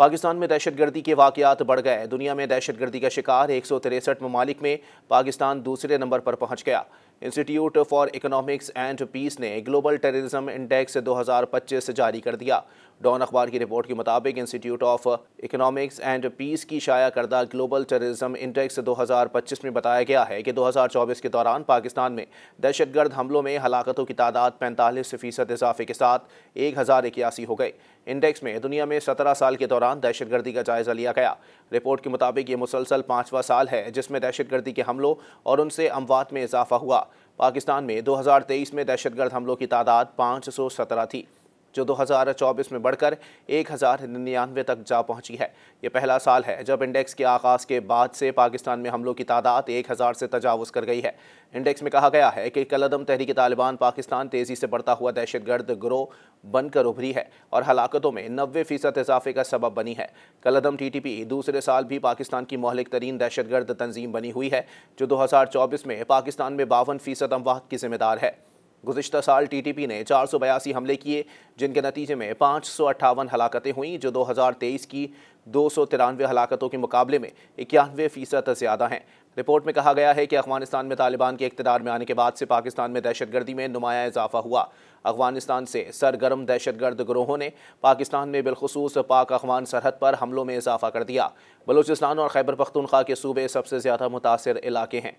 पाकिस्तान में दहशतगर्दी के वाक़यात बढ़ गए। दुनिया में दहशतगर्दी का शिकार 163 ममालिक में पाकिस्तान दूसरे नंबर पर पहुंच गया। Institute for economics and peace ने ग्लोबल टेररिज्म इंडेक्स 2025 जारी कर दिया। डॉन अखबार की रिपोर्ट के मुताबिक institute of economics and peace की शाया करदा ग्लोबल टेररिज्म इंडेक्स 2025 में बताया गया है कि 2024 के दौरान पाकिस्तान में दहशतगर्द हमलों में हलाकतों की तादाद 45% इजाफे के साथ 1081 हो गई। इंडेक्स में दुनिया में 17 साल के दौरान दहशतगर्दी का जायजा लिया गया। रिपोर्ट के मुताबिक ये मुसलसल 5वां साल है जिसमें दहशतगर्दी के हमलों और उनसे अमवात में इजाफा हुआ। पाकिस्तान में 2023 में दहशतगर्द हमलों की तादाद 517 थी, जो 2024 में बढ़कर 1099 तक जा पहुंची है। ये पहला साल है जब इंडेक्स के आगाज़ के बाद से पाकिस्तान में हमलों की तादाद 1000 से तजावुज़ कर गई है। इंडेक्स में कहा गया है कि कलअदम तहरीक तालिबान पाकिस्तान तेज़ी से बढ़ता हुआ दहशतगर्द गिरोह बनकर उभरी है और हलाकतों में 90% इजाफे का सबब बनी है। कलअदम TTP दूसरे साल भी पाकिस्तान की मोहलिक तरीन दहशतगर्द तंजीम बनी हुई है, जो 2024 में पाकिस्तान में 52% अमवात की जिम्मेदार है। गुज़िश्ता साल TTP ने 482 हमले किए, जिनके नतीजे में 558 हलाकतें हुईं, जो 2023 की 293 हलाकतों के मुकाबले में 91% ज़्यादा हैं। रिपोर्ट में कहा गया है कि अफगानिस्तान में तालिबान के इक़्तिदार में आने के बाद से पाकिस्तान में दहशतगर्दी में नुमाया इजाफा हुआ। अफगानिस्तान से सरगर्म दहशतगर्द गिरोहों ने पाकिस्तान में बिलखुसूस पाक अफगान सरहद पर हमलों में इजाफा कर दिया। बलूचिस्तान और खैबर पख्तूनख्वा के सूबे सबसे ज़्यादा मुतासिर इलाके हैं।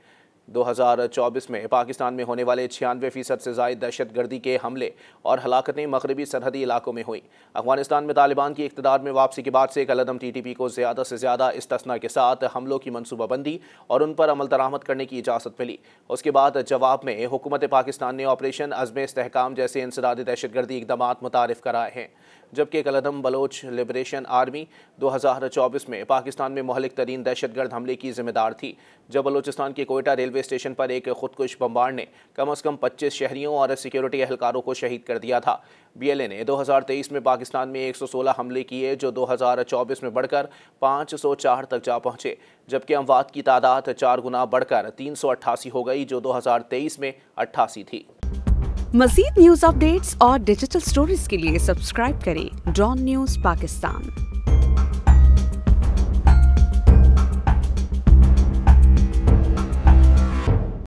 2024 में पाकिस्तान में होने वाले 96% से ज़ायद दहशतगर्दी के हमले और हलाकतें मगरबी सरहदी इलाकों में हुई। अफगानिस्तान में तालिबान की इक़्तिदार में वापसी के बाद से कलअदम TTP को ज़्यादा से ज़्यादा इस्तिस्ना के साथ हमलों की मनसूबाबंदी और उन पर अमल दरामद करने की इजाज़त मिली। उसके बाद जवाब में हुकूमत पाकिस्तान ने ऑपरेशन अज़्म इस्तेहकाम जैसे इंसदादी दहशतगर्दी इक़दामात मुतारिफ़ कराए हैं, जबकि कलअदम बलोच लिबरेशन आर्मी 2024 में पाकिस्तान में मोहलिक तरीन दहशतगर्द हमले की जिम्मेदार थी, जब बलोचिस्तान के कोयटा रेलवे स्टेशन पर एक खुदकुश बमबार ने कम अज़ कम 25 शहरियों और सिक्योरिटी एहलकारों को शहीद कर दिया था। BLA ने 2023 में पाकिस्तान में 116 हमले किए, जो 2024 में बढ़कर 504 तक जा पहुँचे, जबकि अमवात की तादाद 4 गुना बढ़कर 388 हो गई, जो 2023 में 88 थी। मज़ीद न्यूज़ अपडेट्स और डिजिटल स्टोरीज के लिए सब्सक्राइब करें डॉन न्यूज़ पाकिस्तान।